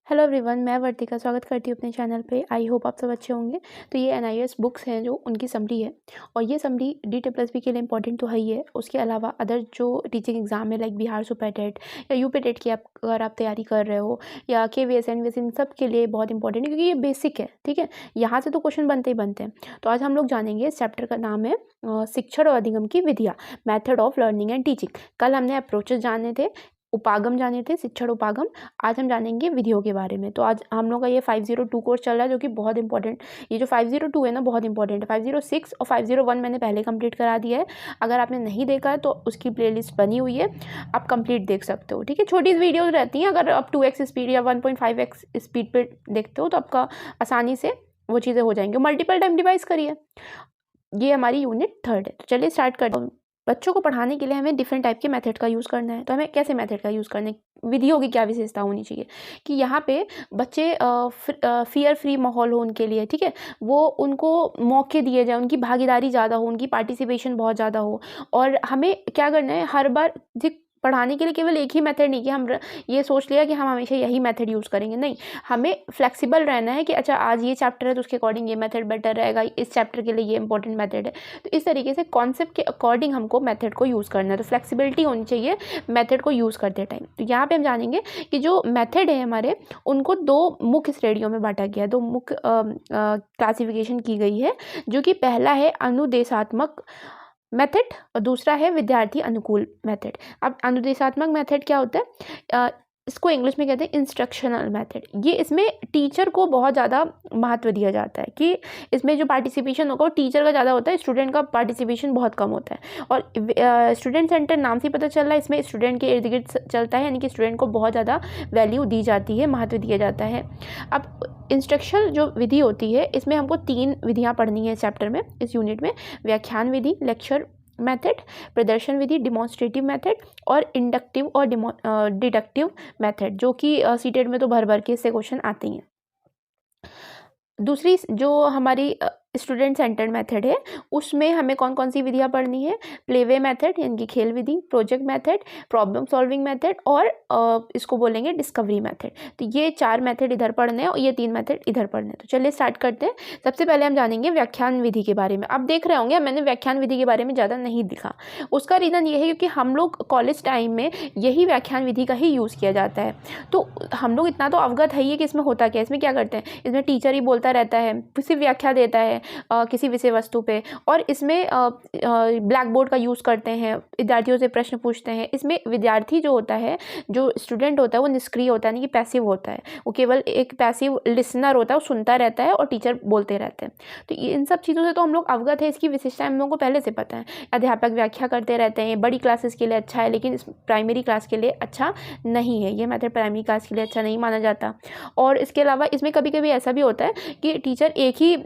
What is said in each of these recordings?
Hello everyone, मैं वर्तिका स्वागत करती हूँ अपने चैनल पे। आई होप आप सब अच्छे होंगे। तो ये एनआईएस बुक्स हैं जो उनकी समरी है, और ये समरी DSSB के लिए इंपॉर्टेंट तो है ही है। उसके अलावा अदर जो टीचिंग एग्जाम है लाइक बिहार सुपर टेट या यूपी टेट की अगर आप तैयारी कर रहे हो, या KVS एनवीएस, इन सब के लिए बहुत इंपॉर्टेंट है क्योंकि ये बेसिक है। ठीक है, यहाँ से तो क्वेश्चन बनते ही बनते हैं। तो आज हम लोग जानेंगे, इस चैप्टर का नाम है शिक्षण और अधिगम की विधियाँ, method of learning and teaching. कल हमने अप्रोचेस जाने थे, उपागम जाने थे, शिक्षण उपागम। आज हम जानेंगे विधियों के बारे में। तो आज हम लोग का ये 502 कोर्स चल रहा है, जो कि बहुत इंपॉर्टेंट, ये जो 502 है ना, बहुत इंपॉर्टेंट है। 506 और 501 मैंने पहले कंप्लीट करा दिया है। अगर आपने नहीं देखा है तो उसकी प्लेलिस्ट बनी हुई है, आप कंप्लीट देख सकते हो। ठीक है, छोटी वीडियोज रहती हैं, अगर आप 2x स्पीड या 1.5x स्पीड पे देखते हो तो आपका आसानी से वो चीज़ें हो जाएंगी। मल्टीपल टाइम रिवाइज करिए। ये हमारी यूनिट 3 है। तो चलिए स्टार्ट करते हैं। बच्चों को पढ़ाने के लिए हमें डिफरेंट टाइप के मेथड का यूज़ करना है। तो हमें कैसे मेथड का यूज़ करना है, विधियों की क्या विशेषता होनी चाहिए कि यहाँ पे बच्चे फियर फ्री माहौल हो उनके लिए। ठीक है, वो उनको मौके दिए जाए, उनकी भागीदारी ज़्यादा हो, उनकी पार्टिसिपेशन बहुत ज़्यादा हो। और हमें क्या करना है, हर बार पढ़ाने के लिए केवल एक ही मेथड नहीं कि हम ये सोच लिया कि हम हमेशा यही मेथड यूज़ करेंगे। नहीं, हमें फ्लेक्सिबल रहना है कि अच्छा आज ये चैप्टर है तो उसके अकॉर्डिंग ये मेथड बेटर रहेगा, इस चैप्टर के लिए ये इंपॉर्टेंट मेथड है। तो इस तरीके से कॉन्सेप्ट के अकॉर्डिंग हमको मेथड को यूज़ करना है। तो फ्लेक्सिबिलिटी होनी चाहिए मेथड को यूज़ करते टाइम। तो यहाँ पे हम जानेंगे कि जो मेथड है हमारे, उनको दो मुख्य श्रेणियों में बांटा गया है, दो मुख्य क्लासिफिकेशन की गई है। जो कि पहला है अनुदेशात्मक मेथड और दूसरा है विद्यार्थी अनुकूल मेथड। अब अनुदेशात्मक मेथड क्या होता है, इसको इंग्लिश में कहते हैं इंस्ट्रक्शनल मेथड। ये इसमें टीचर को बहुत ज़्यादा महत्व दिया जाता है कि इसमें जो पार्टिसिपेशन होगा वो टीचर का ज़्यादा होता है, स्टूडेंट का पार्टिसिपेशन बहुत कम होता है। और स्टूडेंट सेंटर नाम से पता चल रहा है, इसमें स्टूडेंट के इर्द गिर्द चलता है, यानी कि स्टूडेंट को बहुत ज़्यादा वैल्यू दी जाती है, महत्व दिया जाता है। अब इंस्ट्रक्शनल जो विधि होती है, इसमें हमको 3 विधियाँ पढ़नी है इस चैप्टर में, इस यूनिट में। व्याख्यान विधि, लेक्चर मेथड, प्रदर्शन विधि, डिमॉन्स्ट्रेटिव मेथड, और इंडक्टिव और डिडक्टिव मेथड, जो कि सीटेट में तो भर भर के इससे क्वेश्चन आते हैं। दूसरी जो हमारी स्टूडेंट सेंटर्ड मेथड है, उसमें हमें कौन कौन सी विधियाँ पढ़नी है, प्लेवे मेथड यानी कि खेल विधि, project method, problem solving method, और इसको बोलेंगे डिस्कवरी मेथड। तो ये 4 मेथड इधर पढ़ने हैं और ये 3 मेथड इधर पढ़ने हैं। तो चलिए स्टार्ट करते हैं। सबसे पहले हम जानेंगे व्याख्यान विधि के बारे में। आप देख रहे होंगे मैंने व्याख्यान विधि के बारे में ज़्यादा नहीं दिखा। उसका रीज़न ये है क्योंकि हम लोग कॉलेज टाइम में यही व्याख्यान विधि का ही यूज़ किया जाता है। तो हम लोग इतना तो अवगत है ही कि इसमें होता क्या है, इसमें क्या करते हैं, इसमें टीचर ही बोलता रहता है, किसी व्याख्या देता है किसी विषय वस्तु पे, और इसमें ब्लैक बोर्ड का यूज़ करते हैं, विद्यार्थियों से प्रश्न पूछते हैं। इसमें विद्यार्थी जो होता है, जो स्टूडेंट होता है, वो निष्क्रिय होता है, यानी कि पैसिव होता है, वो केवल एक पैसिव लिसनर होता है, वो सुनता रहता है और टीचर बोलते रहते हैं। तो इन सब चीज़ों से तो हम लोग अवगत है, इसकी विशेषताएं हम लोगों को पहले से पता है। अध्यापक व्याख्या करते रहते हैं, बड़ी क्लासेस के लिए अच्छा है, लेकिन प्राइमरी क्लास के लिए अच्छा नहीं है। ये मेथड प्राइमरी क्लास के लिए अच्छा नहीं माना जाता। और इसके अलावा इसमें कभी कभी ऐसा भी होता है कि टीचर एक ही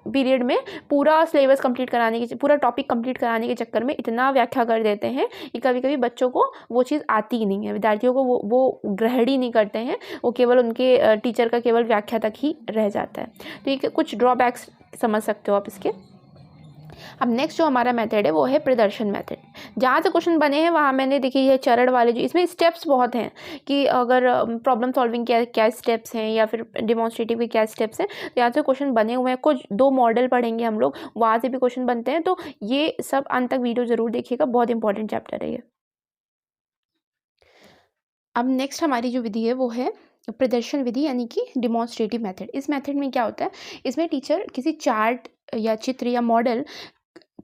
पीरियड में पूरा सिलेबस कंप्लीट कराने के, पूरा टॉपिक कंप्लीट कराने के चक्कर में इतना व्याख्या कर देते हैं कि कभी कभी बच्चों को वो चीज़ आती ही नहीं है, विद्यार्थियों को वो ग्रहण ही नहीं करते हैं, वो केवल उनके टीचर का केवल व्याख्या तक ही रह जाता है। तो ये कुछ ड्रॉबैक्स समझ सकते हो आप इसके। अब नेक्स्ट जो हमारा मेथड है वो है प्रदर्शन मेथड। जहाँ से क्वेश्चन बने हैं वहाँ मैंने देखिए ये चरण वाले, जो इसमें स्टेप्स बहुत हैं कि अगर प्रॉब्लम सॉल्विंग क्या क्या स्टेप्स हैं या फिर डिमॉन्स्ट्रेटिव के क्या स्टेप्स हैं, तो यहाँ से क्वेश्चन बने हुए हैं। कुछ 2 मॉडल पढ़ेंगे हम लोग, वहाँ से भी क्वेश्चन बनते हैं। तो ये सब अंत तक वीडियो ज़रूर देखिएगा, बहुत इंपॉर्टेंट चैप्टर है ये। अब नेक्स्ट हमारी जो विधि है वो है प्रदर्शन विधि, यानी कि डिमॉन्स्ट्रेटिव मेथड। इस मेथड में क्या होता है, इसमें टीचर किसी चार्ट या चित्र या मॉडल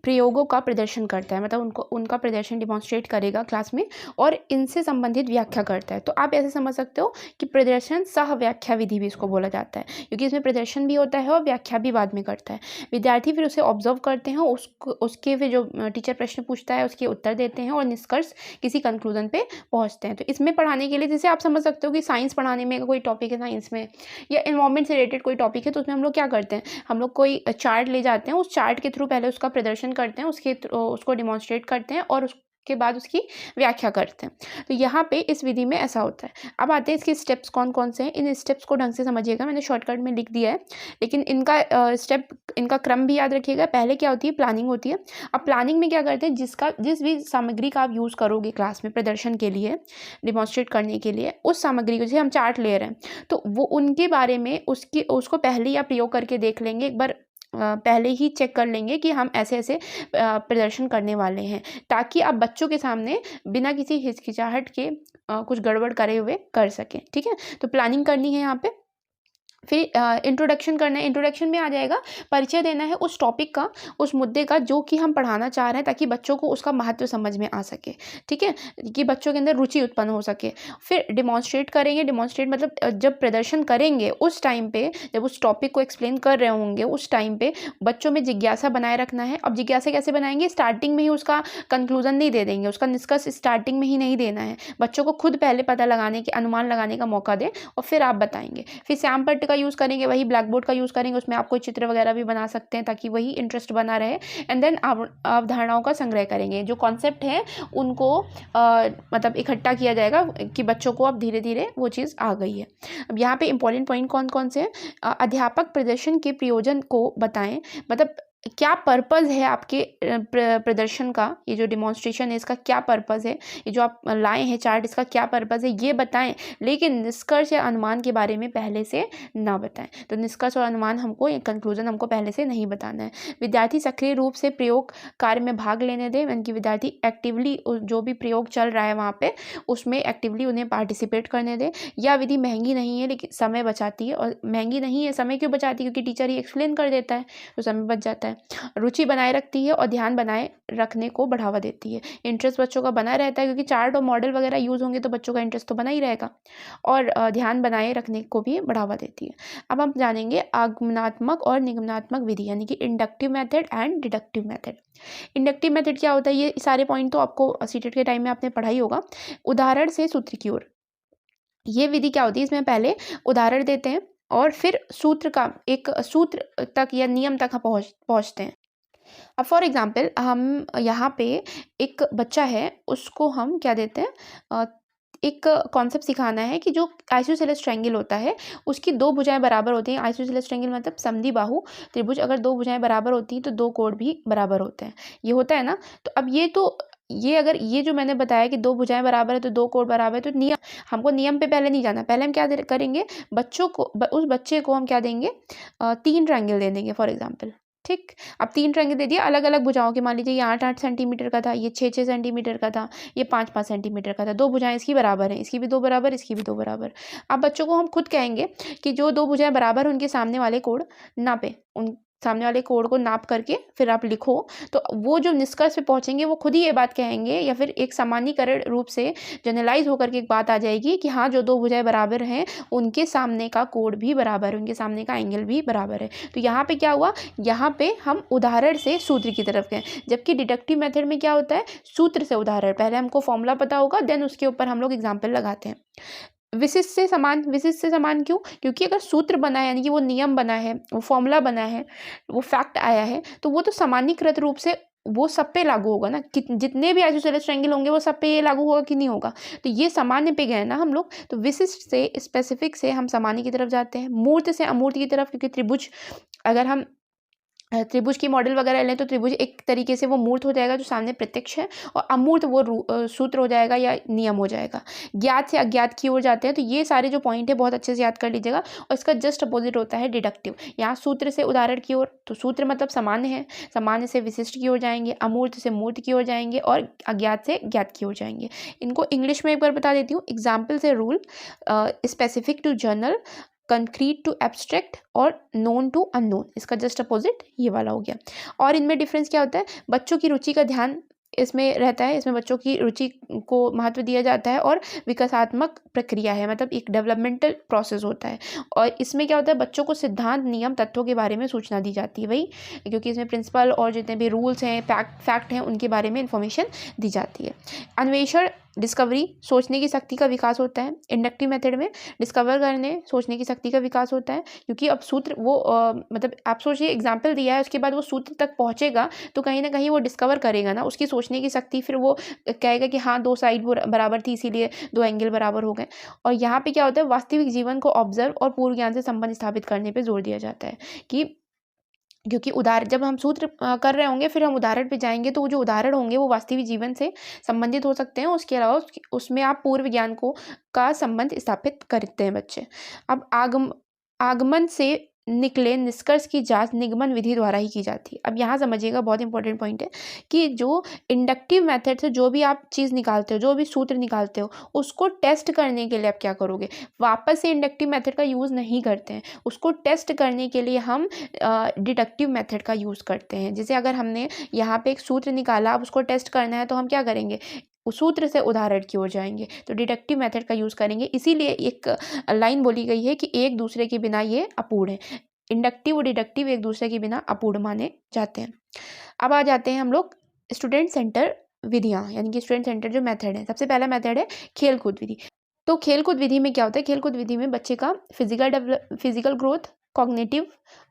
प्रयोगों का प्रदर्शन करता है, मतलब उनका प्रदर्शन डिमॉन्स्ट्रेट करेगा क्लास में, और इनसे संबंधित व्याख्या करता है। तो आप ऐसे समझ सकते हो कि प्रदर्शन सह व्याख्या विधि भी इसको बोला जाता है, क्योंकि इसमें प्रदर्शन भी होता है और व्याख्या भी बाद में करता है। विद्यार्थी फिर उसे ऑब्जर्व करते हैं, उसके फिर जो टीचर प्रश्न पूछता है उसके उत्तर देते हैं और निष्कर्ष किसी कंक्लूजन पे पहुँचते हैं। तो इसमें पढ़ाने के लिए जैसे आप समझ सकते हो कि साइंस पढ़ाने में कोई टॉपिक है साइंस में, या इन्वायरमेंट से रिलेटेड कोई टॉपिक है, तो उसमें हम लोग क्या करते हैं, हम लोग कोई चार्ट ले जाते हैं, उस चार्ट के थ्रू पहले उसका प्रदर्शन करते हैं, उसको डिमॉन्स्ट्रेट करते हैं, और के बाद उसकी व्याख्या करते हैं। तो यहाँ पे इस विधि में ऐसा होता है। अब आते हैं इसके स्टेप्स कौन कौन से हैं। इन स्टेप्स को ढंग से समझिएगा, मैंने शॉर्टकट में लिख दिया है, लेकिन इनका क्रम भी याद रखिएगा। पहले क्या होती है, प्लानिंग होती है। अब प्लानिंग में क्या करते हैं, जिस भी सामग्री का आप यूज़ करोगे क्लास में प्रदर्शन के लिए, डिमॉन्स्ट्रेट करने के लिए, उस सामग्री को, जैसे हम चार्ट ले रहे हैं तो वो उनके बारे में उसको पहले ही आप प्रयोग करके देख लेंगे, एक बार पहले ही चेक कर लेंगे कि हम ऐसे ऐसे प्रदर्शन करने वाले हैं, ताकि आप बच्चों के सामने बिना किसी हिचकिचाहट के कुछ गड़बड़ करे हुए कर सकें। ठीक है, तो प्लानिंग करनी है यहाँ पे। फिर इंट्रोडक्शन करना है। इंट्रोडक्शन में आ जाएगा परिचय देना है उस टॉपिक का, उस मुद्दे का जो कि हम पढ़ाना चाह रहे हैं, ताकि बच्चों को उसका महत्व समझ में आ सके। ठीक है, कि बच्चों के अंदर रुचि उत्पन्न हो सके। फिर डिमॉन्स्ट्रेट करेंगे। डिमॉन्स्ट्रेट मतलब जब प्रदर्शन करेंगे उस टाइम पे, जब उस टॉपिक को एक्सप्लेन कर रहे होंगे उस टाइम पे बच्चों में जिज्ञासा बनाए रखना है। अब जिज्ञासा कैसे बनाएंगे, स्टार्टिंग में ही उसका कंक्लूजन नहीं दे देंगे, उसका निष्कर्ष स्टार्टिंग में ही नहीं देना है। बच्चों को खुद पहले पता लगाने के, अनुमान लगाने का मौका दें और फिर आप बताएंगे। फिर श्याम पट्ट का यूज़ करेंगे, वही ब्लैक बोर्ड का यूज़ करेंगे, उसमें आप कोई चित्र वगैरह भी बना सकते हैं ताकि वही इंटरेस्ट बना रहे। एंड देन अवधारणाओं का संग्रह करेंगे, जो कॉन्सेप्ट है उनको मतलब इकट्ठा किया जाएगा कि बच्चों को अब धीरे धीरे वो चीज़ आ गई है। अब यहाँ पे इंपॉर्टेंट पॉइंट कौन कौन से हैं, अध्यापक प्रदर्शन के प्रयोजन को बताएं, मतलब क्या पर्पज़ है आपके प्रदर्शन का, ये जो डिमॉन्स्ट्रेशन है इसका क्या पर्पज़ है, ये जो आप लाए हैं चार्ट इसका क्या पर्पज़ है, ये बताएं। लेकिन निष्कर्ष या अनुमान के बारे में पहले से ना बताएं। तो निष्कर्ष और अनुमान हमको, ये कंक्लूजन हमको पहले से नहीं बताना है। विद्यार्थी सक्रिय रूप से प्रयोग कार्य में भाग लेने दें, यानी कि विद्यार्थी एक्टिवली जो भी प्रयोग चल रहा है वहाँ पे उसमें एक्टिवली उन्हें पार्टिसिपेट करने दें। यह विधि महंगी नहीं है लेकिन समय बचाती है। और महंगी नहीं है, समय क्यों बचाती है, क्योंकि टीचर ही एक्सप्लेन कर देता है तो समय बच जाता है। रुचि बनाए रखती है और ध्यान बनाए रखने को बढ़ावा देती है। इंटरेस्ट बच्चों का बना रहता है, क्योंकि चार्ट और मॉडल वगैरह यूज़ होंगे तो बच्चों का इंटरेस्ट तो बना ही रहेगा, और ध्यान बनाए रखने को भी बढ़ावा देती है। अब हम जानेंगे आगमनात्मक और निगमनात्मक विधि, यानी कि inductive method and deductive method. Inductive method क्या होता है, ये सारे पॉइंट तो आपको सीटेट के टाइम में आपने पढ़ा ही होगा। उदाहरण से सूत्र की ओर, ये विधि क्या होती है, इसमें पहले उदाहरण देते हैं और फिर एक सूत्र तक या नियम तक हम पहुँचते हैं। अब फॉर एग्जाम्पल हम यहाँ पे एक बच्चा है, उसको हम क्या देते हैं, एक कॉन्सेप्ट सिखाना है कि जो आइसोसेलेस ट्रायंगल होता है उसकी दो भुजाएं बराबर होती हैं। आइसोसेलेस ट्रायंगल मतलब समद्वि बाहु त्रिभुज, अगर दो भुजाएं बराबर होती हैं तो दो कोण भी बराबर होते हैं, ये होता है ना। तो अब ये अगर ये जो मैंने बताया कि दो भुजाएं बराबर है तो दो कोण बराबर है, तो हमको नियम पे पहले नहीं जाना। पहले हम क्या करेंगे, उस बच्चे को हम क्या देंगे, 3 ट्रायंगल दे देंगे फॉर एग्जाम्पल। ठीक, अब 3 ट्रायंगल दे दिया अलग अलग भुजाओं के। मान लीजिए ये 8-8 सेंटीमीटर का था, ये 6-6 सेंटीमीटर का था, ये 5-5 सेंटीमीटर का था। दो भुजाएं इसकी बराबर हैं, इसकी भी 2 बराबर, इसकी भी 2 बराबर। अब बच्चों को हम खुद कहेंगे कि जो दो भुजाएं बराबर हैं उनके सामने वाले कोण नापे, उन सामने वाले कोण को नाप करके फिर आप लिखो। तो वो जो निष्कर्ष पे पहुंचेंगे वो खुद ही ये बात कहेंगे, या फिर एक सामान्यीकरण रूप से जनरलाइज होकर के एक बात आ जाएगी कि हाँ, जो दो भुजाएं बराबर हैं उनके सामने का कोण भी बराबर है, उनके सामने का एंगल भी बराबर है। तो यहाँ पे क्या हुआ, यहाँ पे हम उदाहरण से सूत्र की तरफ गए। जबकि डिडक्टिव मेथड में क्या होता है, सूत्र से उदाहरण, पहले हमको फॉर्मूला पता होगा, देन उसके ऊपर हम लोग एग्जाम्पल लगाते हैं। विशिष्ट से समान क्यों, क्योंकि अगर सूत्र बना है, यानी कि वो नियम बना है, वो फॉर्मूला बना है, वो फैक्ट आया है, तो वो तो सामान्यीकृत रूप से वो सब पे लागू होगा ना। जितने भी आइसोसेलेस ट्रायंगल होंगे वो सब पे ये लागू होगा कि नहीं होगा। तो ये सामान्य पे गए ना हम लोग। तो विशिष्ट से स्पेसिफिक से हम सामान्य की तरफ जाते हैं, मूर्त से अमूर्त की तरफ, क्योंकि त्रिभुज, अगर हम त्रिभुज की मॉडल वगैरह लें तो त्रिभुज एक तरीके से वो मूर्त हो जाएगा जो सामने प्रत्यक्ष है, और अमूर्त वो सूत्र हो जाएगा या नियम हो जाएगा। ज्ञात से अज्ञात की ओर जाते हैं। तो ये सारे जो पॉइंट है बहुत अच्छे से याद कर लीजिएगा। और इसका जस्ट अपोजिट होता है डिडक्टिव। यहाँ सूत्र से उदाहरण की ओर, तो सूत्र मतलब सामान्य है, सामान्य से विशिष्ट की ओर जाएंगे, अमूर्त से मूर्त की ओर जाएंगे, और अज्ञात से ज्ञात की ओर जाएंगे। इनको इंग्लिश में एक बार बता देती हूँ। एग्जाम्पल से rule, specific to general, concrete to abstract, और नोन टू अननोन। इसका जस्ट अपोजिट ये वाला हो गया। और इनमें डिफरेंस क्या होता है, बच्चों की रुचि का ध्यान इसमें रहता है, इसमें बच्चों की रुचि को महत्व दिया जाता है, और विकासात्मक प्रक्रिया है, मतलब एक डेवलपमेंटल प्रोसेस होता है। और इसमें क्या होता है, बच्चों को सिद्धांत, नियम, तत्वों के बारे में सूचना दी जाती है, वही क्योंकि इसमें प्रिंसिपल और जितने भी रूल्स हैं, फैक्ट हैं, उनके बारे में इंफॉर्मेशन दी जाती है। अन्वेषण डिस्कवरी, सोचने की शक्ति का विकास होता है। इंडक्टिव मेथड में डिस्कवर करने, सोचने की शक्ति का विकास होता है, क्योंकि अब सूत्र वो मतलब आप सोचिए एग्जाम्पल दिया है, उसके बाद वो सूत्र तक पहुँचेगा तो कहीं ना कहीं वो डिस्कवर करेगा ना, उसकी सोचने की शक्ति, फिर वो कहेगा कि हाँ 2 साइड बराबर थी इसीलिए 2 एंगल बराबर हो गए। और यहाँ पे क्या होता है, वास्तविक जीवन को ऑब्जर्व और पूर्व ज्ञान से संबंध स्थापित करने पे जोर दिया जाता है कि क्योंकि उदाहरण जब हम सूत्र कर रहे होंगे फिर हम उदाहरण पे जाएंगे, तो वो जो उदाहरण होंगे वो वास्तविक जीवन से संबंधित हो सकते हैं। उसके अलावा उसमें आप पूर्व ज्ञान को का संबंध स्थापित करते हैं बच्चे। अब आगमन से निकले निष्कर्ष की जांच निगमन विधि द्वारा ही की जाती है। अब यहाँ समझिएगा, बहुत इंपॉर्टेंट पॉइंट है कि जो इंडक्टिव मेथड से जो भी आप चीज़ निकालते हो, जो भी सूत्र निकालते हो, उसको टेस्ट करने के लिए आप क्या करोगे, वापस से इंडक्टिव मेथड का यूज़ नहीं करते हैं। उसको टेस्ट करने के लिए हम डिडक्टिव मेथड का यूज़ करते हैं। जैसे अगर हमने यहाँ पे एक सूत्र निकाला, अब उसको टेस्ट करना है तो हम क्या करेंगे, उस सूत्र से उदाहरण की ओर जाएंगे, तो डिडक्टिव मेथड का यूज़ करेंगे। इसीलिए एक लाइन बोली गई है कि एक दूसरे के बिना ये अपूर्ण है। इंडक्टिव और डिडक्टिव एक दूसरे के बिना अपूर्ण माने जाते हैं। अब आ जाते हैं हम लोग स्टूडेंट सेंटर विधियाँ, यानी कि स्टूडेंट सेंटर जो मेथड है। सबसे पहला मेथड है खेलकूद विधि। तो खेलकूद विधि में क्या होता है, खेलकूद विधि में बच्चे का फिजिकल ग्रोथ, कॉग्निटिव,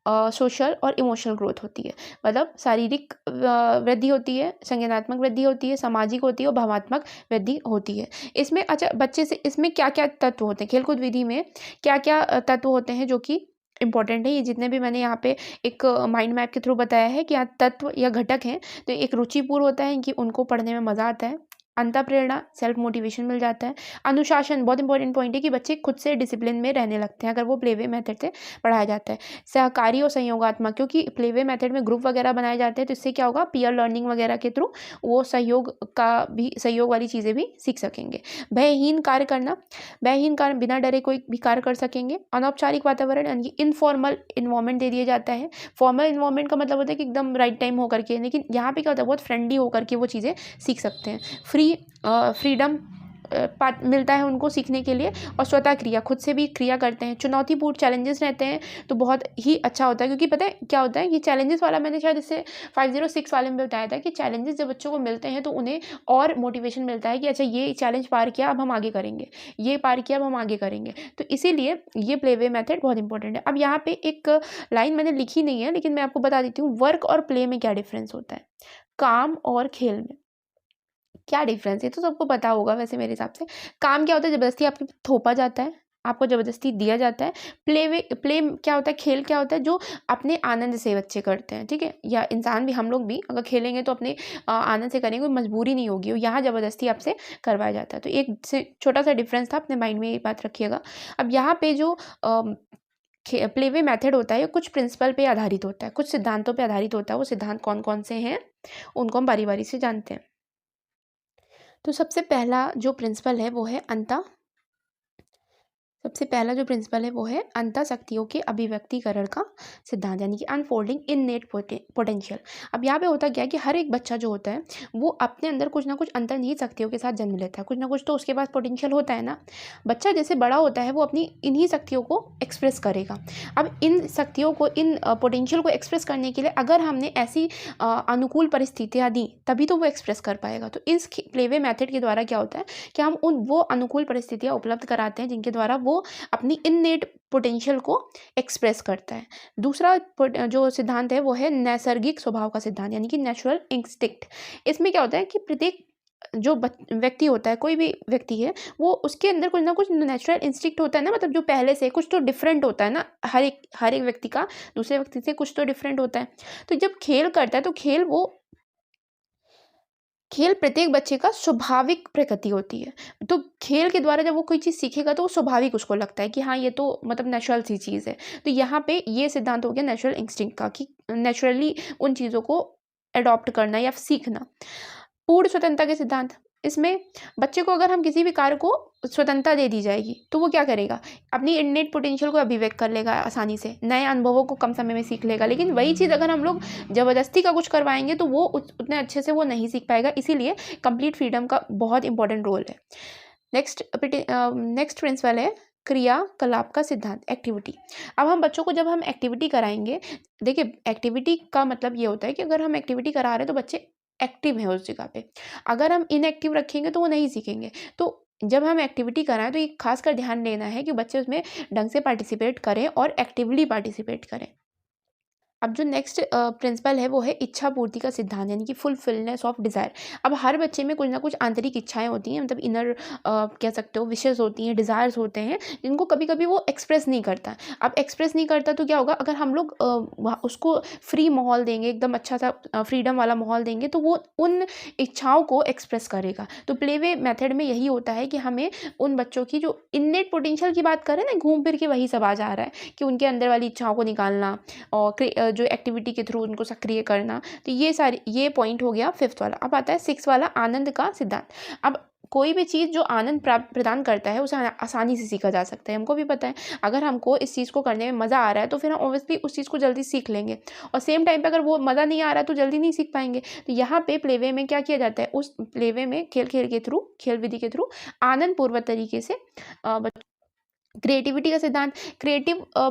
सोशल और इमोशनल ग्रोथ होती है। मतलब शारीरिक वृद्धि होती है, संज्ञानात्मक वृद्धि होती है, सामाजिक होती है और भावात्मक वृद्धि होती है। इसमें अच्छा बच्चे से इसमें क्या क्या तत्व होते हैं, खेलकूद विधि में क्या क्या तत्व होते हैं जो कि इंपॉर्टेंट है। ये जितने भी मैंने यहाँ पे एक माइंड मैप के थ्रू बताया है कि यहाँ तत्व या घटक हैं, तो एक रुचिपूर्ण होता है कि उनको पढ़ने में मज़ा आता है। अंतःप्रेरणा, सेल्फ मोटिवेशन मिल जाता है। अनुशासन, बहुत इंपॉर्टेंट पॉइंट है कि बच्चे खुद से डिसिप्लिन में रहने लगते हैं अगर वो प्लेवे मेथड से पढ़ाया जाता है। सहकारी और संयोगात्मक, क्योंकि प्लेवे मेथड में ग्रुप वगैरह बनाए जाते हैं, तो इससे क्या होगा, पीयर लर्निंग वगैरह के थ्रू वो सहयोग वाली चीज़ें भी सीख सकेंगे। भयहीन कार्य करना, भयहीन कार्य बिना डरे कोई भी कार्य कर सकेंगे। अनौपचारिक वातावरण यानी कि इनफॉर्मल इन्वायरमेंट दे दिया जाता है। फॉर्मल इन्वायरमेंट का मतलब होता है कि एकदम राइट टाइम होकर के, लेकिन यहाँ पे क्या होता है, बहुत फ्रेंडली होकर के वो चीज़ें सीख सकते हैं। फ्रीडम मिलता है उनको सीखने के लिए, और स्वतः क्रिया, खुद से भी क्रिया करते हैं। चुनौतीपूर्ण चैलेंजेस रहते हैं तो बहुत ही अच्छा होता है, क्योंकि पता है क्या होता है कि चैलेंजेस वाला मैंने शायद इससे 506 वाले में बताया था कि चैलेंजेस जब बच्चों को मिलते हैं तो उन्हें और मोटिवेशन मिलता है कि अच्छा ये चैलेंज पार किया, अब हम आगे करेंगे, ये पार किया, अब हम आगे करेंगे। तो इसीलिए ये प्लेवे मेथड बहुत इंपॉर्टेंट है। अब यहाँ पे एक लाइन मैंने लिखी नहीं है, लेकिन मैं आपको बता देती हूँ, वर्क और प्ले में क्या डिफरेंस होता है, काम और खेल में क्या डिफरेंस है, तो सबको पता होगा वैसे मेरे हिसाब से। काम क्या होता है, ज़बरदस्ती आपके थोपा जाता है, आपको ज़बरदस्ती दिया जाता है। प्ले क्या होता है, खेल क्या होता है, जो अपने आनंद से बच्चे करते हैं, ठीक है, या इंसान भी, हम लोग भी अगर खेलेंगे तो अपने आनंद से करेंगे, कोई मजबूरी नहीं होगी, यहाँ ज़बरदस्ती आपसे करवाया जाता है। तो एक से छोटा सा डिफरेंस था, अपने माइंड में ये बात रखिएगा। अब यहाँ पे जो प्लेवे मेथड होता है, कुछ प्रिंसिपल पे आधारित होता है, कुछ सिद्धांतों पे आधारित होता है। वो सिद्धांत कौन कौन से हैं उनको हम बारी बारी से जानते हैं। तो सबसे पहला जो प्रिंसिपल है वो है अंतः शक्तियों के अभिव्यक्तिकरण का सिद्धांत, यानी कि अनफोल्डिंग इननेट पोटेंशियल। अब यहाँ पे होता क्या है कि हर एक बच्चा जो होता है वो अपने अंदर कुछ ना कुछ अंतर्निहित शक्तियों के साथ जन्म लेता है, कुछ ना कुछ तो उसके पास पोटेंशियल होता है ना। बच्चा जैसे बड़ा होता है वो अपनी इन्हीं शक्तियों को एक्सप्रेस करेगा। अब इन शक्तियों को, इन पोटेंशियल को एक्सप्रेस करने के लिए अगर हमने ऐसी अनुकूल परिस्थितियाँ दी तभी तो वो एक्सप्रेस कर पाएगा। तो इस प्लेवे मेथड के द्वारा क्या होता है कि हम वो अनुकूल परिस्थितियाँ उपलब्ध कराते हैं जिनके द्वारा वो अपनी इननेट पोटेंशियल को एक्सप्रेस करता है। दूसरा जो सिद्धांत है वो है नैसर्गिक स्वभाव का सिद्धांत, यानी कि नेचुरल इंस्टिंक्ट। इसमें क्या होता है कि प्रत्येक जो व्यक्ति होता है, कोई भी व्यक्ति है, वो उसके अंदर कुछ ना कुछ नेचुरल इंस्टिंक्ट होता है ना, मतलब जो पहले से कुछ तो डिफरेंट होता है ना, हर एक व्यक्ति का दूसरे व्यक्ति से कुछ तो डिफरेंट होता है। तो जब खेल करता है तो खेल प्रत्येक बच्चे का स्वाभाविक प्रकृति होती है। तो खेल के द्वारा जब वो कोई चीज़ सीखेगा तो वो स्वाभाविक उसको लगता है कि हाँ ये तो मतलब नेचुरल सी चीज़ है। तो यहाँ पे ये सिद्धांत हो गया नेचुरल इंस्टिंक्ट का, कि नेचुरली उन चीज़ों को अडॉप्ट करना या सीखना। पूर्ण स्वतंत्रता के सिद्धांत, इसमें बच्चे को अगर हम किसी भी कार्य को स्वतंत्रता दे दी जाएगी तो वो क्या करेगा, अपनी इननेट पोटेंशियल को अभिव्यक्त कर लेगा आसानी से, नए अनुभवों को कम समय में सीख लेगा। लेकिन वही चीज़ अगर हम लोग ज़बरदस्ती का कुछ करवाएंगे तो वो उतने अच्छे से वो नहीं सीख पाएगा। इसीलिए कंप्लीट फ्रीडम का बहुत इंपॉर्टेंट रोल है। नेक्स्ट प्रिंसिपल है क्रियाकलाप का सिद्धांत, एक्टिविटी। अब हम बच्चों को जब हम एक्टिविटी कराएंगे, देखिए एक्टिविटी का मतलब ये होता है कि अगर हम एक्टिविटी करा रहे हैं तो बच्चे एक्टिव हैं उस जगह पे। अगर हम इनएक्टिव रखेंगे तो वो नहीं सीखेंगे। तो जब हम एक्टिविटी कराएँ तो ये खासकर ध्यान देना है कि बच्चे उसमें ढंग से पार्टिसिपेट करें और एक्टिवली पार्टिसिपेट करें। अब जो नेक्स्ट प्रिंसिपल है वो है इच्छा पूर्ति का सिद्धांत, यानी कि फुलफिलनेस ऑफ डिज़ायर। अब हर बच्चे में कुछ ना कुछ आंतरिक इच्छाएँ होती हैं, मतलब इनर कह सकते हो विशेज़ होती हैं, डिज़ायर्स होते हैं, जिनको कभी-कभी वो एक्सप्रेस नहीं करता। अब एक्सप्रेस नहीं करता तो क्या होगा, अगर हम लोग वहाँ उसको फ्री माहौल देंगे, एकदम अच्छा-सा फ्रीडम वाला माहौल देंगे, तो वो उन इच्छाओं को एक्सप्रेस करेगा। तो प्ले वे मेथड में यही होता है कि हमें उन बच्चों की जो इन्नेट पोटेंशियल की बात करें ना, घूम फिर के वही सब आ जा रहा है कि उनके अंदर वाली इच्छाओं को निकालना और जो एक्टिविटी के थ्रू उनको सक्रिय करना। तो ये पॉइंट हो गया 5th वाला। अब आता है 6th वाला, आनंद का सिद्धांत। अब कोई भी चीज़ जो आनंद प्रदान करता है उसे आसानी से सीखा जा सकता है, हमको भी पता है। अगर हमको इस चीज़ को करने में मज़ा आ रहा है तो फिर हम ऑब्वियसली उस चीज़ को जल्दी सीख लेंगे, और सेम टाइम पे अगर वो मज़ा नहीं आ रहा है तो जल्दी नहीं सीख पाएंगे। तो यहाँ पे प्लेवे में क्या किया जाता है, उस प्लेवे में खेल विधि के थ्रू आनंद पूर्वक तरीके से क्रिएटिविटी का सिद्धांत।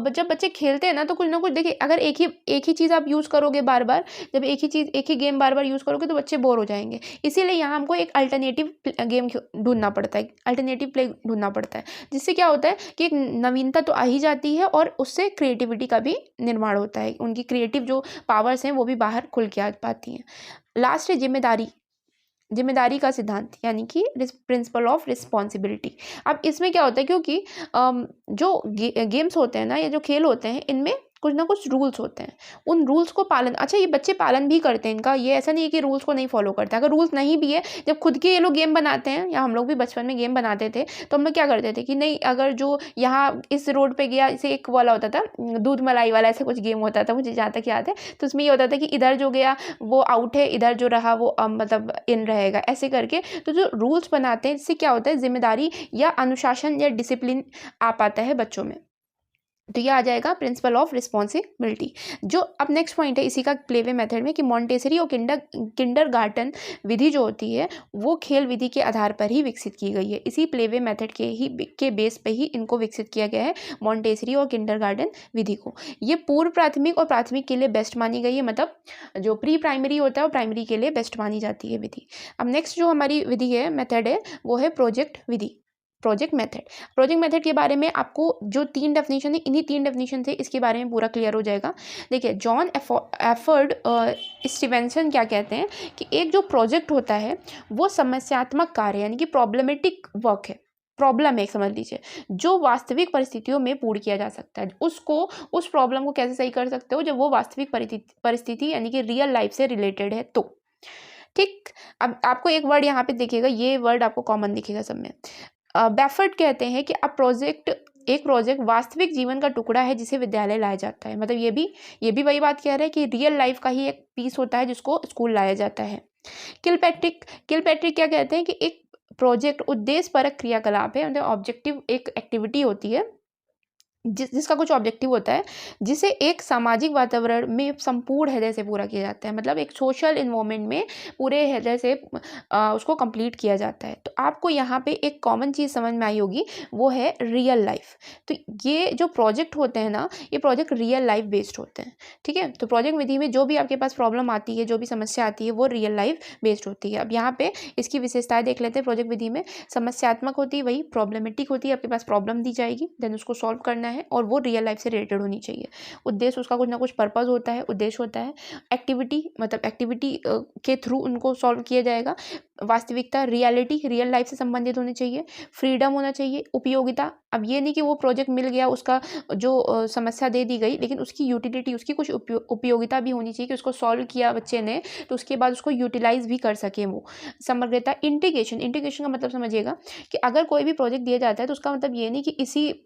जब बच्चे खेलते हैं ना तो कुछ ना कुछ देखिए, अगर एक ही चीज़ आप यूज़ करोगे बार-बार, जब एक ही गेम बार-बार यूज़ करोगे तो बच्चे बोर हो जाएँगे। इसीलिए यहाँ हमको एक अल्टरनेटिव गेम ढूँढना पड़ता है, अल्टरनेटिव प्ले ढूँढना पड़ता है। जिससे क्या होता है कि एक नवीनता तो आ ही जाती है और उससे क्रिएटिविटी का भी निर्माण होता है। उनकी क्रिएटिव जो पावर्स हैं वो भी बाहर खुल के आ पाती हैं। लास्ट है जिम्मेदारी का सिद्धांत, यानी कि प्रिंसिपल ऑफ रिस्पॉन्सिबिलिटी। अब इसमें क्या होता है, क्योंकि जो गेम्स होते हैं ना, या जो खेल होते हैं, इनमें कुछ ना कुछ रूल्स होते हैं। उन रूल्स को ये बच्चे पालन भी करते हैं इनका, ये ऐसा नहीं है कि रूल्स को नहीं फॉलो करते हैं। अगर रूल्स नहीं भी है, जब खुद के ये लोग गेम बनाते हैं, या हम लोग भी बचपन में गेम बनाते थे, तो हम लोग क्या करते थे कि नहीं, अगर जो यहाँ इस रोड पे गया, इसे एक वाला होता था, दूध मलाई वाला ऐसा कुछ गेम होता था, मुझे जहाँ तक याद है। तो उसमें ये होता था कि इधर जो गया वो आउट है, इधर जो रहा वो मतलब इन रहेगा, ऐसे करके। तो जो रूल्स बनाते हैं, इससे क्या होता है, जिम्मेदारी या अनुशासन या डिसिप्लिन आ पाता है बच्चों में। तो ये आ जाएगा प्रिंसिपल ऑफ रिस्पॉन्सिबिलिटी। जो अब नेक्स्ट पॉइंट है इसी का प्लेवे मेथड में, कि मॉन्टेसरी और किंडरगार्टन विधि जो होती है वो खेल विधि के आधार पर ही विकसित की गई है। इसी प्लेवे मेथड के बेस पे ही इनको विकसित किया गया है, मॉन्टेसरी और किंडरगार्टन विधि को। ये पूर्व प्राथमिक और प्राथमिक के लिए बेस्ट मानी गई है, मतलब जो प्री प्राइमरी होता है वो प्राइमरी के लिए बेस्ट मानी जाती है विधि। अब नेक्स्ट जो हमारी विधि है, मेथड है, वो है प्रोजेक्ट मेथड के बारे में आपको जो 3 डेफिनेशन है, इन्हीं 3 डेफिनेशन से इसके बारे में पूरा क्लियर हो जाएगा। देखिए, जॉन एफर्ड स्टीवेंसन क्या कहते हैं कि एक जो प्रोजेक्ट होता है वो समस्यात्मक कार्य, यानी कि प्रॉब्लमेटिक वर्क है, प्रॉब्लम है, समझ लीजिए, जो वास्तविक परिस्थितियों में पूर्ण किया जा सकता है। उस प्रॉब्लम को कैसे सही कर सकते हो, जब वो वास्तविक परिस्थिति यानी कि रियल लाइफ से रिलेटेड है तो। ठीक, अब आपको एक वर्ड यहाँ पे दिखेगा, ये वर्ड आपको कॉमन दिखेगा सब में। बैफर्ड कहते हैं कि एक प्रोजेक्ट वास्तविक जीवन का टुकड़ा है जिसे विद्यालय लाया जाता है। मतलब ये भी वही बात कह रहे हैं कि रियल लाइफ का ही एक पीस होता है जिसको स्कूल लाया जाता है। किलपैट्रिक क्या कहते हैं कि एक प्रोजेक्ट उद्देश्यपरक क्रियाकलाप है, मतलब ऑब्जेक्टिव एक एक्टिविटी होती है जिसका कुछ ऑब्जेक्टिव होता है, जिसे एक सामाजिक वातावरण में संपूर्ण हृदय से पूरा किया जाता है, मतलब एक सोशल इन्वायरमेंट में पूरे हृदय से उसको कंप्लीट किया जाता है। तो आपको यहाँ पे एक कॉमन चीज़ समझ में आई होगी, वो है रियल लाइफ। तो ये जो प्रोजेक्ट होते हैं ना, ये प्रोजेक्ट रियल लाइफ बेस्ड होते हैं। ठीक है, तो प्रोजेक्ट विधि में जो भी आपके पास प्रॉब्लम आती है, जो भी समस्या आती है, वो रियल लाइफ बेस्ड होती है। अब यहाँ पे इसकी विशेषताएं देख लेते हैं। प्रोजेक्ट विधि में समस्यात्मक होती है, वही प्रॉब्लमेटिक होती है, आपके पास प्रॉब्लम दी जाएगी, देन उसको सॉल्व करना है, और वो रियल लाइफ से रिलेटेड होनी चाहिए। उद्देश्य उसका कुछ ना कुछ पर्पस होता है, उद्देश्य होता है। एक्टिविटी के थ्रू उनको सॉल्व किया जाएगा। वास्तविकता, रियलिटी, रियल लाइफ से संबंधित होनी चाहिए। फ्रीडम होना चाहिए। उपयोगिता, अब ये नहीं कि वो प्रोजेक्ट मिल गया, उसका जो समस्या दे दी गई, लेकिन उसकी यूटिलिटी, उसकी कुछ उपयोगिता भी होनी चाहिए कि उसको सॉल्व किया बच्चे ने तो उसके बाद उसको यूटिलाइज भी कर सके वो। समग्रता, इंटीग्रेशन का मतलब समझिएगा कि अगर कोई भी प्रोजेक्ट दिया जाता है तो उसका मतलब ये नहीं कि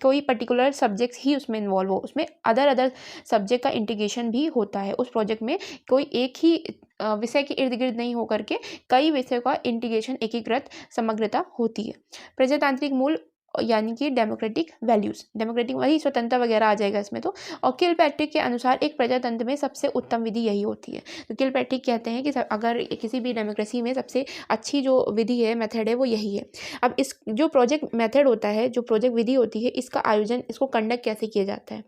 कोई पर्टिकुलर सब्जेक्ट ही उसमें इन्वॉल्व हो, उसमें अदर सब्जेक्ट का इंटीग्रेशन भी होता है। उस प्रोजेक्ट में कोई एक ही विषय के इर्द गिर्द नहीं होकर के कई विषयों का इंटीग्रेशन, एकीकृत समग्रता होती है। प्रजातांत्रिक मूल, यानी कि डेमोक्रेटिक वैल्यूज, डेमोक्रेटिक वही स्वतंत्रता वगैरह आ जाएगा इसमें तो। और किलपैट्रिक के अनुसार एक प्रजातंत्र में सबसे उत्तम विधि यही होती है। तो किलपैट्रिक कहते हैं कि अगर किसी भी डेमोक्रेसी में सबसे अच्छी जो विधि है, मेथड है, वो यही है। अब इस जो प्रोजेक्ट मेथड होता है, जो प्रोजेक्ट विधि होती है, इसका आयोजन, इसको कंडक्ट कैसे किया जाता है,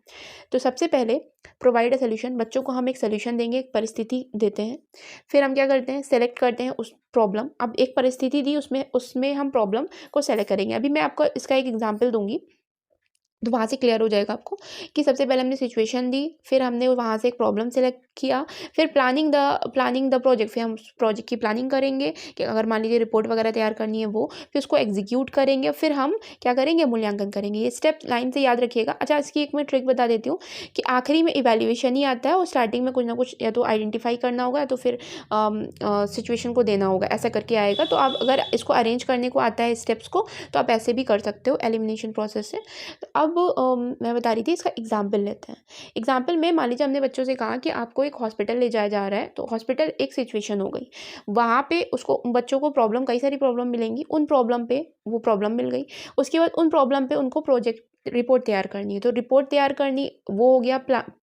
तो सबसे पहले प्रोवाइड अ सॉल्यूशन, बच्चों को हम एक सॉल्यूशन देंगे, एक परिस्थिति देते हैं। फिर हम क्या करते हैं, सेलेक्ट करते हैं उस प्रॉब्लम। अब एक परिस्थिति दी, उसमें हम प्रॉब्लम को सेलेक्ट करेंगे। अभी मैं आपको इसका एक एग्जांपल दूंगी, तो वहाँ से क्लियर हो जाएगा आपको कि सबसे पहले हमने सिचुएशन दी, फिर हमने वहाँ से एक प्रॉब्लम सेलेक्ट किया, फिर प्लानिंग द प्रोजेक्ट, फिर हम उस प्रोजेक्ट की प्लानिंग करेंगे कि अगर मान लीजिए रिपोर्ट वगैरह तैयार करनी है वो, फिर उसको एग्जीक्यूट करेंगे, फिर हम क्या करेंगे, मूल्यांकन करेंगे। ये स्टेप लाइन से याद रखिएगा। अच्छा, इसकी एक मैं ट्रिक बता देती हूँ कि आखिरी में इवैल्यूएशन ही आता है और स्टार्टिंग में कुछ ना कुछ या तो आइडेंटिफाई करना होगा या तो फिर सिचुएशन को देना होगा, ऐसा करके आएगा। तो आप अगर इसको अरेंज करने को आता है स्टेप्स को, तो आप ऐसे भी कर सकते हो एलिमिनेशन प्रोसेस से। तो अब मैं बता रही थी, इसका एग्जाम्पल लेते हैं। एग्जाम्पल में मान लीजिए हमने बच्चों से कहा कि आपको एक हॉस्पिटल ले जाया जा रहा है, तो हॉस्पिटल एक सिचुएशन हो गई, वहाँ पे उसको बच्चों को प्रॉब्लम, कई सारी प्रॉब्लम मिलेंगी, उन प्रॉब्लम पे वो प्रॉब्लम मिल गई। उसके बाद उन प्रॉब्लम पे उनको प्रोजेक्ट रिपोर्ट तैयार करनी है, तो रिपोर्ट तैयार करनी वो हो गया।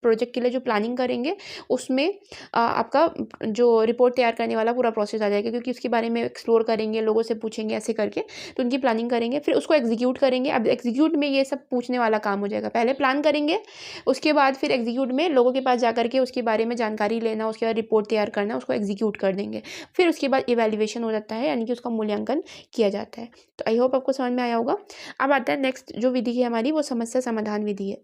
प्रोजेक्ट के लिए जो प्लानिंग करेंगे उसमें आपका जो रिपोर्ट तैयार करने वाला पूरा प्रोसेस आ जाएगा, क्योंकि उसके बारे में एक्सप्लोर करेंगे, लोगों से पूछेंगे, ऐसे करके तो उनकी प्लानिंग करेंगे, फिर उसको एग्जीक्यूट करेंगे। अब एग्जीक्यूट में ये सब पूछने वाला काम हो जाएगा। पहले प्लान करेंगे, उसके बाद फिर एग्जीक्यूट में लोगों के पास जा करके उसके बारे में जानकारी लेना, उसके बाद रिपोर्ट तैयार करना, उसको एग्जीक्यूट कर देंगे। फिर उसके बाद इवैल्यूएशन हो जाता है, यानी कि उसका मूल्यांकन किया जाता है। तो आई होप आपको समझ में आया होगा। अब आता है नेक्स्ट जो विधि है हमारी, वो समस्या समाधान विधि है,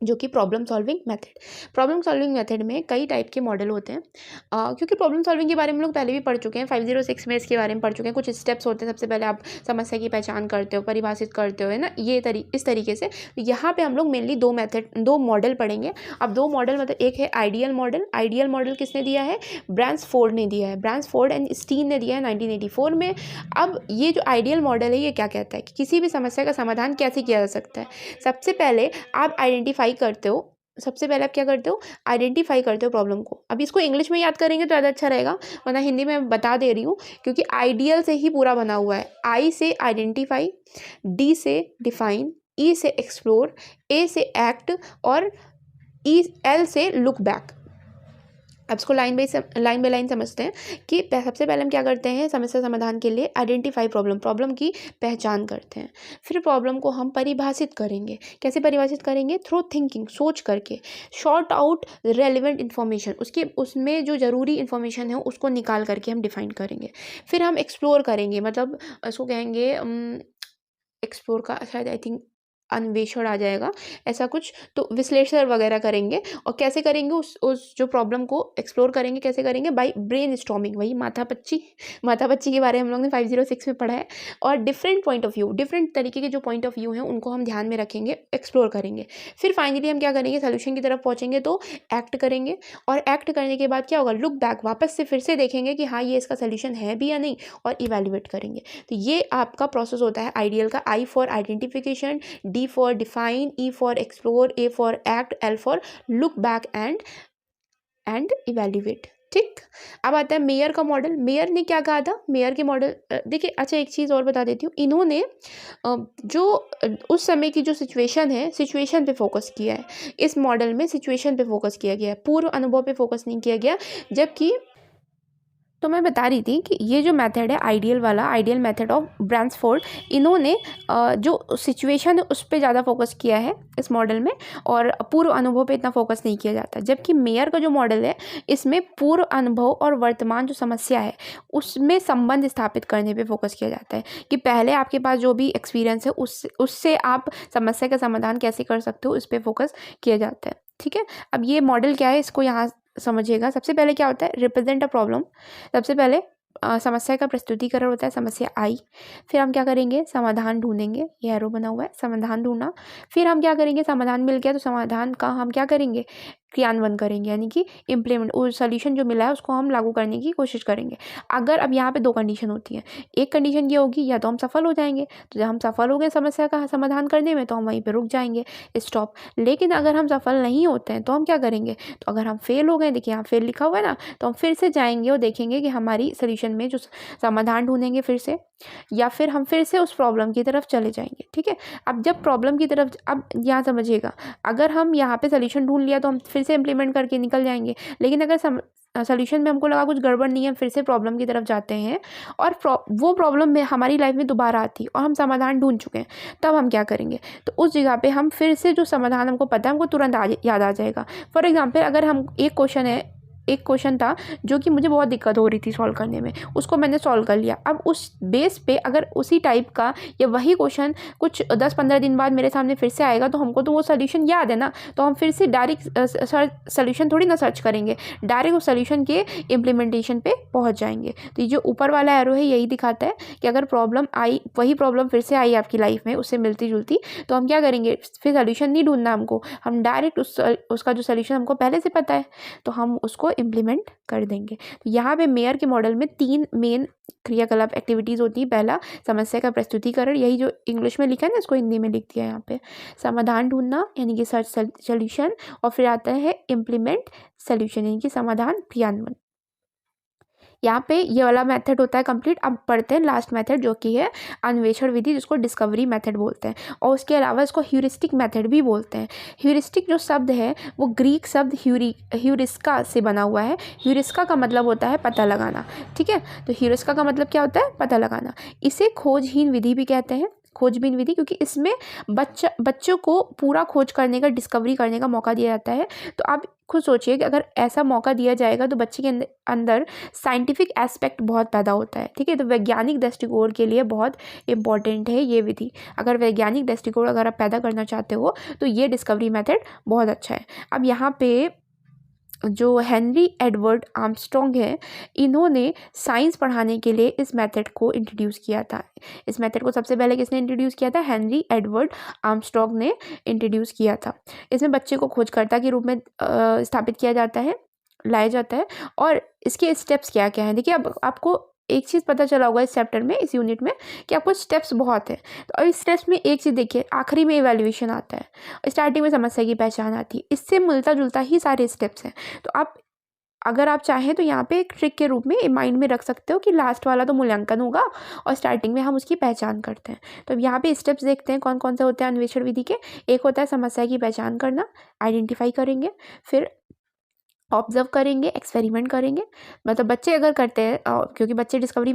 जो कि problem solving method. Problem solving method में कई टाइप के मॉडल होते हैं, क्योंकि प्रॉब्लम सॉल्विंग के बारे में लोग पहले भी पढ़ चुके हैं, 506 में इसके बारे में पढ़ चुके हैं। कुछ स्टेप्स होते हैं, सबसे पहले आप समस्या की पहचान करते हो, परिभाषित करते हो, है ना, इस तरीके से। यहाँ पे हम लोग मेनली दो मॉडल पढ़ेंगे। अब दो मॉडल मतलब एक है आइडियल मॉडल। आइडियल मॉडल किसने दिया है, ब्रांसफोर्ड ने दिया है, ब्रांसफोर्ड एंड स्टीन ने दिया है 1984 में। अब ये जो आइडियल मॉडल है, ये क्या कहता है कि किसी भी समस्या का समाधान कैसे किया जा सकता है। सबसे पहले आप आइडेंटिफाई करते हो, सबसे पहले आप क्या करते हो, आइडेंटिफाई करते हो प्रॉब्लम को। अब इसको इंग्लिश में याद करेंगे तो ज़्यादा अच्छा रहेगा, वरना हिंदी में बता दे रही हूँ, क्योंकि आइडियल से ही पूरा बना हुआ है। आई से आइडेंटिफाई, डी से डिफाइन, ई से एक्सप्लोर, ए से एक्ट और एल से लुक बैक। अब इसको लाइन बाय लाइन समझते हैं कि सबसे पहले हम क्या करते हैं, समस्या समाधान के लिए आइडेंटिफाई प्रॉब्लम की पहचान करते हैं। फिर प्रॉब्लम को हम परिभाषित करेंगे। कैसे परिभाषित करेंगे, थ्रू थिंकिंग, सोच करके। शॉर्ट आउट रेलिवेंट इन्फॉर्मेशन, उसमें जो ज़रूरी इन्फॉर्मेशन है उसको निकाल करके हम डिफाइन करेंगे। फिर हम एक्सप्लोर करेंगे, मतलब इसको कहेंगे एक्सप्लोर का शायद आई थिंक अन्वेषण आ जाएगा, ऐसा कुछ। तो विश्लेषण वगैरह करेंगे। और कैसे करेंगे, उस जो प्रॉब्लम को एक्सप्लोर करेंगे, कैसे करेंगे, बाय ब्रेन स्टॉर्मिंग, वही माथापच्ची के बारे में हम लोग ने 506 में पढ़ा है। और different point of view, different तरीके के जो पॉइंट ऑफ व्यू हैं उनको हम ध्यान में रखेंगे, एक्सप्लोर करेंगे। फिर फाइनली हम क्या करेंगे, सोल्यूशन की तरफ पहुँचेंगे, तो एक्ट करेंगे। और एक्ट करने के बाद क्या होगा, लुक बैक, वापस से फिर से देखेंगे कि हाँ ये इसका सोल्यूशन है भी या नहीं, और इवैल्यूएट करेंगे। तो ये आपका प्रोसेस होता है आइडियल का। I for identification, D for define, E for explore, A for act, L for look back and evaluate। ठीक। अब आता है मेयर का मॉडल। मेयर ने क्या कहा था, मेयर के मॉडल देखिए। अच्छा, एक चीज़ और बता देती हूँ, इन्होंने जो उस समय की जो सिचुएशन है, सिचुएशन पे फोकस किया है। इस मॉडल में सिचुएशन पे फोकस किया गया है, पूर्व अनुभव पे फोकस नहीं किया गया। जबकि तो मैं बता रही थी कि ये जो मेथड है आइडियल वाला, आइडियल मेथड ऑफ ब्रांसफोर्ड, इन्होंने जो सिचुएशन है उस पर ज़्यादा फोकस किया है इस मॉडल में, और पूर्व अनुभव पे इतना फोकस नहीं किया जाता। जबकि मेयर का जो मॉडल है, इसमें पूर्व अनुभव और वर्तमान जो समस्या है उसमें संबंध स्थापित करने पे फोकस किया जाता है, कि पहले आपके पास जो भी एक्सपीरियंस है उससे आप समस्या का समाधान कैसे कर सकते हो, इस पर फोकस किया जाता है। ठीक है। अब ये मॉडल क्या है, इसको यहाँ समझिएगा। सबसे पहले क्या होता है, रिप्रेजेंट अ प्रॉब्लम। सबसे पहले समस्या का प्रस्तुतिकरण होता है, समस्या आई। फिर हम क्या करेंगे, समाधान ढूंढेंगे, ये एरो बना हुआ है, समाधान ढूंढना। फिर हम क्या करेंगे, समाधान मिल गया तो समाधान का हम क्या करेंगे, क्रियान्वयन करेंगे, यानी कि इम्प्लीमेंट, उस सोल्यूशन जो मिला है उसको हम लागू करने की कोशिश करेंगे। अगर अब यहाँ पे दो कंडीशन होती है, एक कंडीशन ये होगी या तो हम सफल हो जाएंगे, तो जब हम सफल हो गए समस्या का समाधान करने में तो हम वहीं पे रुक जाएंगे, स्टॉप। लेकिन अगर हम सफल नहीं होते हैं तो हम क्या करेंगे, तो अगर हम फेल हो गए, देखिए यहाँ फेल लिखा हुआ है ना, तो हम फिर से जाएंगे और देखेंगे कि हमारी सोल्यूशन में जो समाधान ढूंढेंगे फिर से, या फिर हम फिर से उस प्रॉब्लम की तरफ चले जाएंगे। ठीक है। अब जब प्रॉब्लम की तरफ, अब यहाँ समझिएगा, अगर हम यहाँ पे सोल्यूशन ढूंढ लिया तो हम फिर फिर से इम्प्लीमेंट करके निकल जाएंगे। लेकिन अगर सोल्यूशन में हमको लगा कुछ गड़बड़ नहीं है, फिर से प्रॉब्लम की तरफ जाते हैं और वो प्रॉब्लम में हमारी लाइफ में दोबारा आती है और हम समाधान ढूंढ चुके हैं, तब हम क्या करेंगे? तो उस जगह पे हम फिर से जो समाधान हमको पता है हमको तुरंत याद आ जाएगा। फॉर एग्जाम्पल, अगर हम एक क्वेश्चन था जो कि मुझे बहुत दिक्कत हो रही थी सॉल्व करने में, उसको मैंने सॉल्व कर लिया। अब उस बेस पे अगर उसी टाइप का या वही क्वेश्चन कुछ 10-15 दिन बाद मेरे सामने फिर से आएगा, तो हमको तो वो सोल्यूशन याद है ना, तो हम फिर से डायरेक्ट सोल्यूशन थोड़ी ना सर्च करेंगे, डायरेक्ट उस सोल्यूशन के इम्प्लीमेंटेशन पे पहुंच जाएंगे। तो ये जो ऊपर वाला एरो है यही दिखाता है कि अगर प्रॉब्लम आई, वही प्रॉब्लम फिर से आई आपकी लाइफ में उससे मिलती जुलती, तो हम क्या करेंगे? फिर सोल्यूशन नहीं ढूंढना हमको, हम डायरेक्ट उसका जो सोल्यूशन हमको पहले से पता है तो हम उसको इम्प्लीमेंट कर देंगे। तो यहाँ पे मेयर के मॉडल में 3 मेन क्रियाकलाप एक्टिविटीज़ होती है। पहला, समस्या का प्रस्तुतिकरण, यही जो इंग्लिश में लिखा है ना इसको हिंदी में लिख दिया यहाँ पे। समाधान ढूंढना यानी कि सर्च सोल्यूशन, और फिर आता है इम्प्लीमेंट सोल्यूशन यानी कि समाधान क्रियान्वयन। यहाँ पे ये वाला मेथड होता है कंप्लीट। अब पढ़ते हैं लास्ट मेथड जो कि है अन्वेषण विधि, जिसको डिस्कवरी मेथड बोलते हैं, और उसके अलावा इसको ह्यूरिस्टिक मेथड भी बोलते हैं। ह्यूरिस्टिक जो शब्द है वो ग्रीक शब्द ह्यूरिस्का से बना हुआ है। ह्यूरिस्का का मतलब होता है पता लगाना, ठीक है। तो ह्यूरिस्का का मतलब क्या होता है? पता लगाना। इसे खोजहीन विधि भी कहते हैं, खोजबीन विधि, क्योंकि इसमें बच्चों को पूरा खोज करने का, डिस्कवरी करने का मौका दिया जाता है। तो आप खुद सोचिए कि अगर ऐसा मौका दिया जाएगा तो बच्चे के अंदर साइंटिफिक एस्पेक्ट बहुत पैदा होता है, ठीक है। तो वैज्ञानिक दृष्टिकोण के लिए बहुत इंपॉर्टेंट है ये विधि। अगर वैज्ञानिक दृष्टिकोण अगर आप पैदा करना चाहते हो तो ये डिस्कवरी मेथड बहुत अच्छा है। अब यहाँ पे जो हेनरी एडवर्ड आर्मस्ट्रॉन्ग है, इन्होंने साइंस पढ़ाने के लिए इस मेथड को इंट्रोड्यूस किया था। इस मेथड को सबसे पहले किसने इंट्रोड्यूस किया था? हेनरी एडवर्ड आर्मस्ट्रॉन्ग ने इंट्रोड्यूस किया था। इसमें बच्चे को खोजकर्ता के रूप में स्थापित किया जाता है, लाया जाता है। और इसके स्टेप्स क्या क्या हैं? देखिए, अब आपको एक चीज़ पता चला होगा इस चैप्टर में, इस यूनिट में, कि आपको स्टेप्स बहुत है। तो इस स्टेप्स में एक चीज़ देखिए, आखिरी में इवैल्यूएशन आता है, स्टार्टिंग में समस्या की पहचान आती है। इससे मिलता जुलता ही सारे स्टेप्स हैं। तो आप अगर आप चाहें तो यहाँ पे एक ट्रिक के रूप में माइंड में रख सकते हो कि लास्ट वाला तो मूल्यांकन होगा और स्टार्टिंग में हम उसकी पहचान करते हैं। तो अब यहाँ पे स्टेप्स देखते हैं कौन कौन से होते हैं अन्वेषण विधि के। एक होता है समस्या की पहचान करना, आइडेंटिफाई करेंगे, फिर ऑब्जर्व करेंगे, एक्सपेरिमेंट करेंगे। मतलब बच्चे अगर करते हैं, क्योंकि बच्चे डिस्कवरी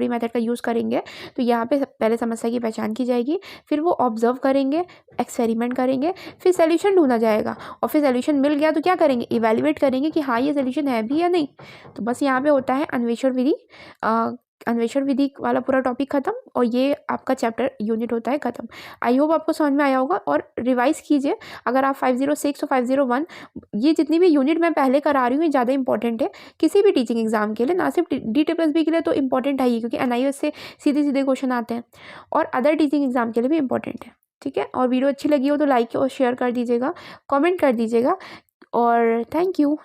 मेथड का यूज़ करेंगे, तो यहाँ पे पहले समस्या की पहचान की जाएगी, फिर वो ऑब्जर्व करेंगे, एक्सपेरिमेंट करेंगे, फिर सोल्यूशन ढूंढा जाएगा, और फिर सोल्यूशन मिल गया तो क्या करेंगे? इवैल्यूएट करेंगे कि हाँ ये सोल्यूशन है भी या नहीं। तो बस यहाँ पे होता है अन्वेषण विधि वाला पूरा टॉपिक खत्म, और ये आपका चैप्टर यूनिट होता है खत्म। आई होप आपको समझ में आया होगा, और रिवाइज कीजिए। अगर आप 506 और 501, ये जितनी भी यूनिट मैं पहले करा रही हूँ ये ज़्यादा इंपॉर्टेंट है किसी भी टीचिंग एग्जाम के लिए, ना सिर्फ DSSB के लिए तो इंपॉर्टेंट है ही, क्योंकि NIOS से सीधे सीधे क्वेश्चन आते हैं, और अदर टीचिंग एग्जाम के लिए भी इंपॉर्टेंट है, ठीक है। और वीडियो अच्छी लगी हो तो लाइक और शेयर कर दीजिएगा, कॉमेंट कर दीजिएगा, और थैंक यू।